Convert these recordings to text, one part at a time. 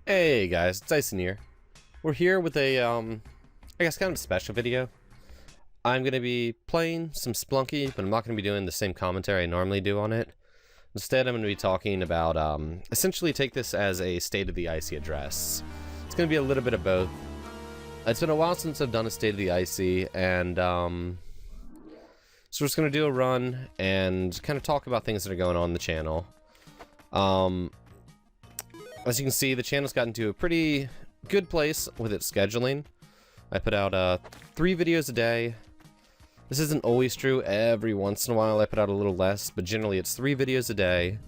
Hey guys, it's IcyNewYear. We're here with a, I guess kind of a special video. I'm going to be playing some Splunky, but I'm not going to be doing the same commentary I normally do on it. Instead, I'm going to be talking about, essentially take this as a State of the Icy address. It's going to be a little bit of both. It's been a while since I've done a State of the Icy, and, so we're just going to do a run and kind of talk about things that are going on the channel. As you can see, the channel's gotten to a pretty good place with its scheduling. I put out 3 videos a day. This isn't always true. Every once in a while I put out a little less, but generally it's 3 videos a day.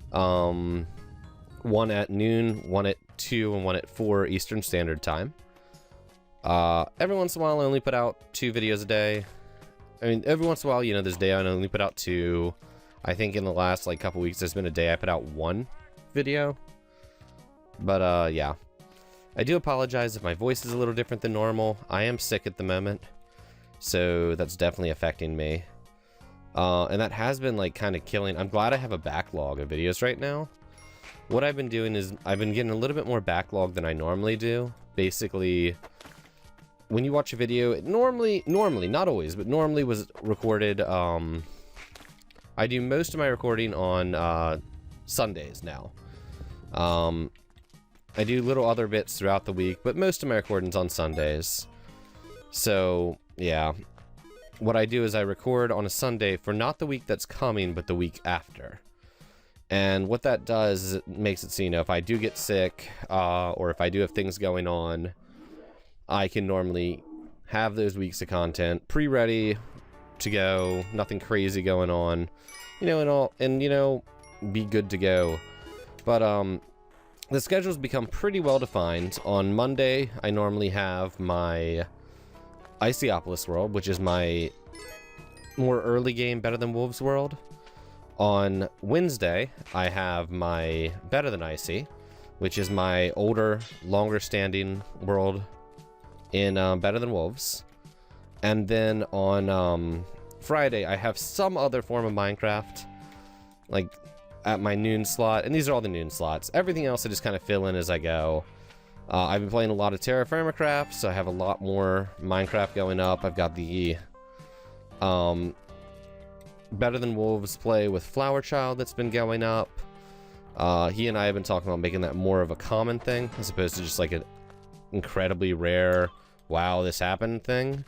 1 at noon, 1 at 2, and 1 at 4 Eastern Standard Time. Every once in a while I only put out 2 videos a day. I mean, every once in a while, you know, there's a day I only put out 2. I think in the last, like, couple weeks there's been a day I put out 1 video. But, yeah. I do apologize if my voice is a little different than normal. I am sick at the moment, so that's definitely affecting me. And that has been, like, kind of killing. I'm glad I have a backlog of videos right now. What I've been doing is I've been getting a little bit more backlog than I normally do. Basically, when you watch a video, it normally, not always, but normally was recorded, I do most of my recording on, Sundays now. I do little other bits throughout the week, but most of my recording's on Sundays. So, yeah. What I do is I record on a Sunday for not the week that's coming, but the week after. And what that does is it makes it so, you know, if I do get sick, or if I do have things going on, I can normally have those weeks of content pre-ready to go, nothing crazy going on, you know, and you know, be good to go. But, the schedule's become pretty well defined. On Monday, I normally have my Icyopolis world, which is my more early game Better Than Wolves world. On Wednesday, I have my Better Than Icy, which is my older, longer standing world in Better Than Wolves. And then on Friday, I have some other form of Minecraft, like at my noon slot, and these are all the noon slots. Everything else I just kind of fill in as I go. I've been playing a lot of Terra Firma Craft, so I have a lot more Minecraft going up. I've got the Better Than Wolves play with Flower Child that's been going up. He and I have been talking about making that more of a common thing, as opposed to just like an incredibly rare, wow, this happened thing.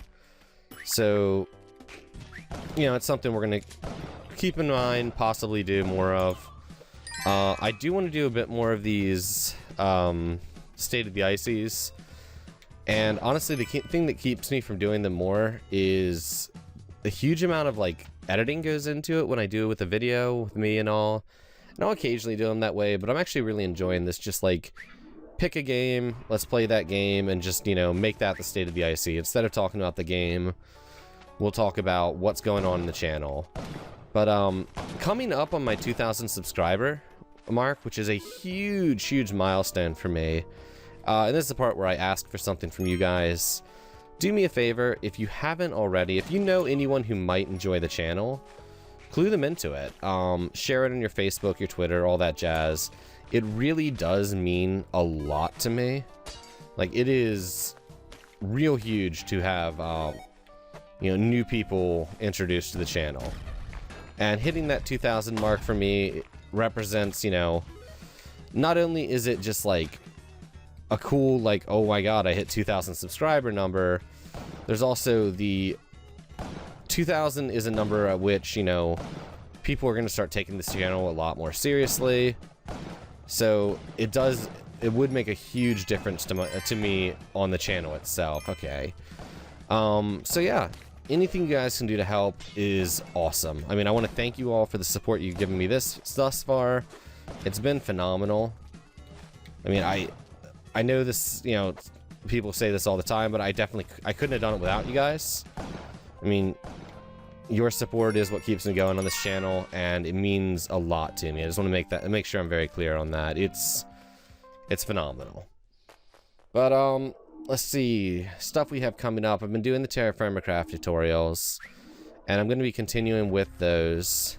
So, you know, it's something we're gonna keep in mind, possibly do more of. I do want to do a bit more of these State of the Icies, and honestly the thing that keeps me from doing them more is the huge amount of like editing goes into it when I do it with a video with me and all. And I'll occasionally do them that way, but I'm actually really enjoying this. Just like pick a game, let's play that game, and just, you know, make that the State of the Icy. Instead of talking about the game, we'll talk about what's going on in the channel. But coming up on my 2,000 subscriber mark, which is a huge, huge milestone for me, and this is the part where I ask for something from you guys. Do me a favor, if you haven't already, if you know anyone who might enjoy the channel, clue them into it. Share it on your Facebook, your Twitter, all that jazz. It really does mean a lot to me. Like, it is real huge to have, you know, new people introduced to the channel. And hitting that 2,000 mark for me represents, you know, not only is it just like a cool, like, oh my god, I hit 2,000 subscriber number, there's also the 2,000 is a number at which, you know, people are going to start taking this channel a lot more seriously. So it would make a huge difference to me on the channel itself. Okay. So yeah. Anything you guys can do to help is awesome. I mean, I want to thank you all for the support you've given me thus far. It's been phenomenal. I mean, I know this, you know, people say this all the time, but I couldn't have done it without you guys. I mean, your support is what keeps me going on this channel, and it means a lot to me. I just want to make sure I'm very clear on that. It's phenomenal. But let's see, stuff we have coming up. I've been doing the Terra Firma Craft tutorials, and I'm going to be continuing with those.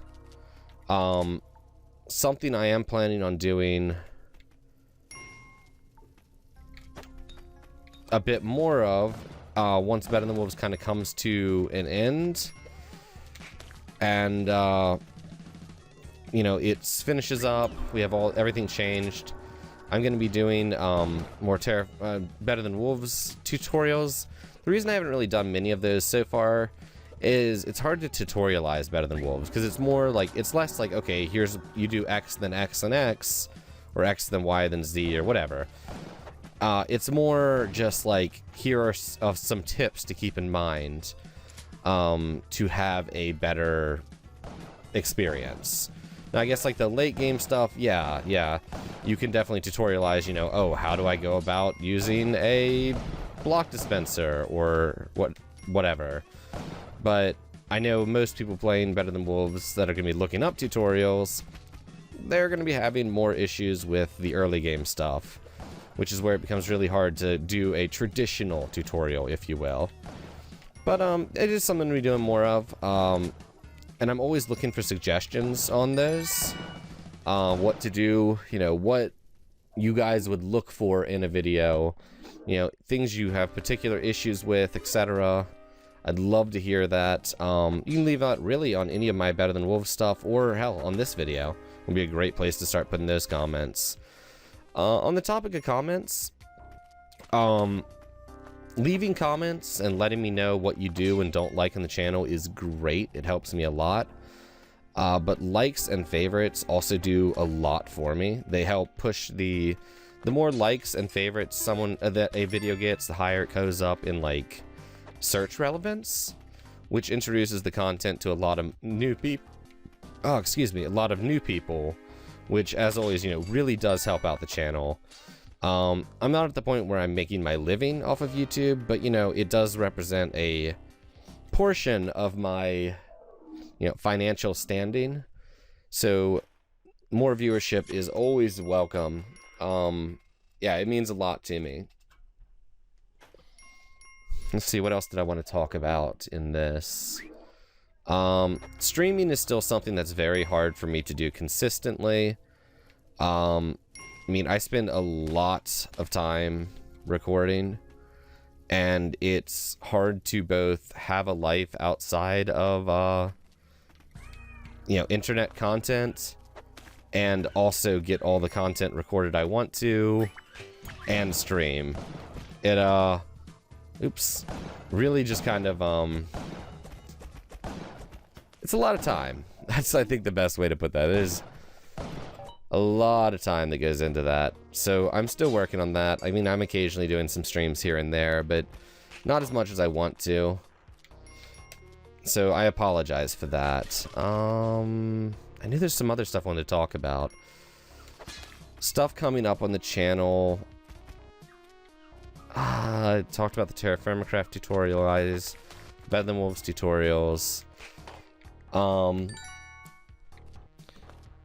Something I am planning on doing a bit more of once Better Than Wolves kind of comes to an end. And, you know, it finishes up. We have everything changed. I'm going to be doing more Better Than Wolves tutorials. The reason I haven't really done many of those so far is it's hard to tutorialize Better Than Wolves, because it's more like, it's less like, okay, here's, you do X then X and X, or X then Y then Z, or whatever. It's more just like, here are some tips to keep in mind to have a better experience. Now, I guess like the late game stuff, yeah, you can definitely tutorialize, you know, oh, how do I go about using a block dispenser or whatever. But I know most people playing Better Than Wolves that are going to be looking up tutorials, they're going to be having more issues with the early game stuff, which is where it becomes really hard to do a traditional tutorial, if you will. But it is something we're doing more of, and I'm always looking for suggestions on those, what to do, you know, what you guys would look for in a video, you know, things you have particular issues with, etc. I'd love to hear that. You can leave out really on any of my Better Than Wolves stuff, or hell, on this video. Would be a great place to start putting those comments. On the topic of comments, leaving comments and letting me know what you do and don't like on the channel is great. It helps me a lot. But likes and favorites also do a lot for me. They help push the more likes and favorites that a video gets, the higher it goes up in like search relevance, which introduces the content to a lot of new people. Oh, excuse me, a lot of new people, which, as always, you know, really does help out the channel. I'm not at the point where I'm making my living off of YouTube, but, you know, it does represent a portion of my, you know, financial standing. So more viewership is always welcome. Yeah, it means a lot to me. Let's see, what else did I want to talk about in this? Streaming is still something that's very hard for me to do consistently. I mean, I spend a lot of time recording, and it's hard to both have a life outside of, you know, internet content, and also get all the content recorded I want to, and stream. It, oops. Really just kind of, it's a lot of time. That's, I think, the best way to put that. There's a lot of time that goes into that. So I'm still working on that. I mean, I'm occasionally doing some streams here and there, but not as much as I want to. So I apologize for that. I knew there's some other stuff I wanted to talk about. Stuff coming up on the channel. I talked about the Terra Firmacraft tutorials, Better Than Wolves tutorials.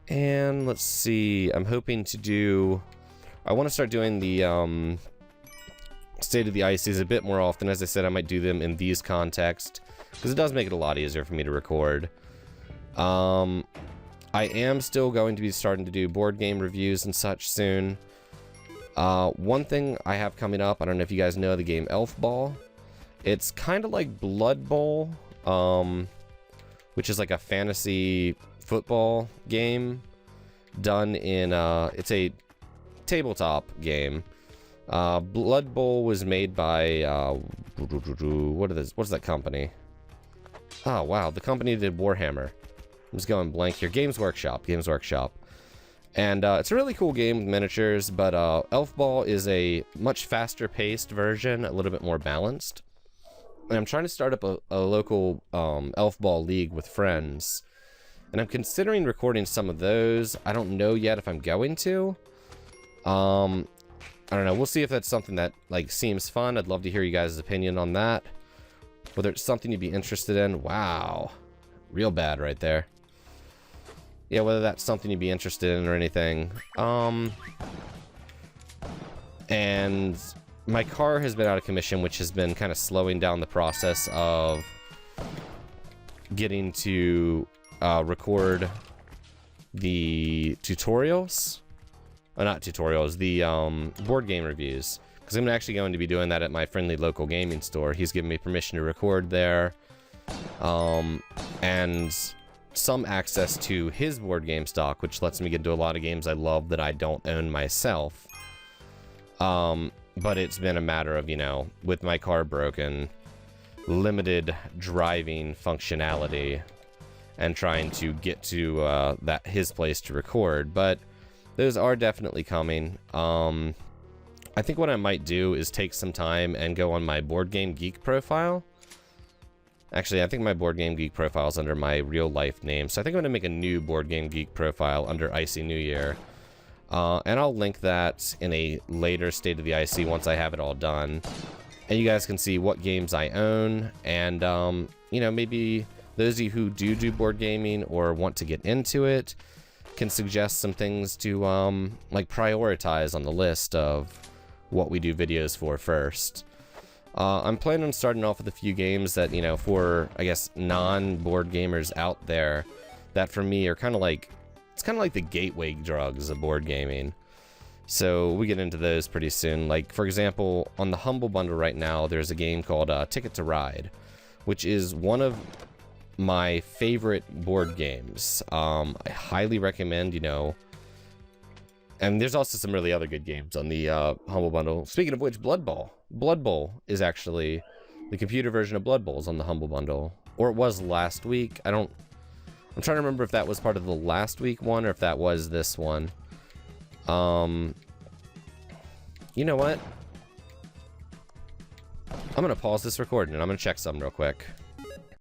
And let's see, I'm hoping to do, I want to start doing the, State of the Ices a bit more often. As I said, I might do them in these contexts, because it does make it a lot easier for me to record. I am still going to be starting to do board game reviews and such soon. One thing I have coming up, I don't know if you guys know the game Elf Ball. It's kind of like Blood Bowl, which is like a fantasy football game done in, it's a tabletop game. Blood Bowl was made by, what's that company? Oh, wow, the company that did Warhammer. I'm just going blank here. Games Workshop. And it's a really cool game with miniatures, but Elf Ball is a much faster-paced version, a little bit more balanced. And I'm trying to start up a local Elf Ball league with friends. And I'm considering recording some of those. I don't know yet if I'm going to. I don't know. We'll see if that's something that like seems fun. I'd love to hear you guys' opinion on that. Whether it's something you'd be interested in. Wow. Real bad right there. Yeah, whether that's something you'd be interested in or anything. And my car has been out of commission, which has been kind of slowing down the process of getting to record the tutorials. Not tutorials, the board game reviews. because I'm actually going to be doing that at my friendly local gaming store. He's given me permission to record there, and some access to his board game stock, which lets me get into a lot of games I love that I don't own myself. But it's been a matter of, you know, with my car broken, limited driving functionality, and trying to get to his place to record. But those are definitely coming. I think what I might do is take some time and go on my Board Game Geek profile. Actually, I think my Board Game Geek profile is under my real life name, so I think I'm going to make a new Board Game Geek profile under IcyNewYear. And I'll link that in a later State of the IC once I have it all done. And you guys can see what games I own, and, you know, maybe those of you who do board gaming or want to get into it can suggest some things to, like, prioritize on the list of what we do videos for first. I'm planning on starting off with a few games that, you know, for, I guess, non-board gamers out there, that for me are kind of like, it's kind of like the gateway drugs of board gaming. So we get into those pretty soon. Like, for example, on the Humble Bundle right now, there's a game called Ticket to Ride, which is one of my favorite board games. I highly recommend, you know, and there's also some really other good games on the Humble Bundle. Speaking of which, Blood Bowl. Blood Bowl is actually the computer version of Blood Bowl is on the Humble Bundle. Or it was last week. I'm trying to remember if that was part of the last week one or if that was this one. You know what? I'm gonna pause this recording and I'm gonna check something real quick.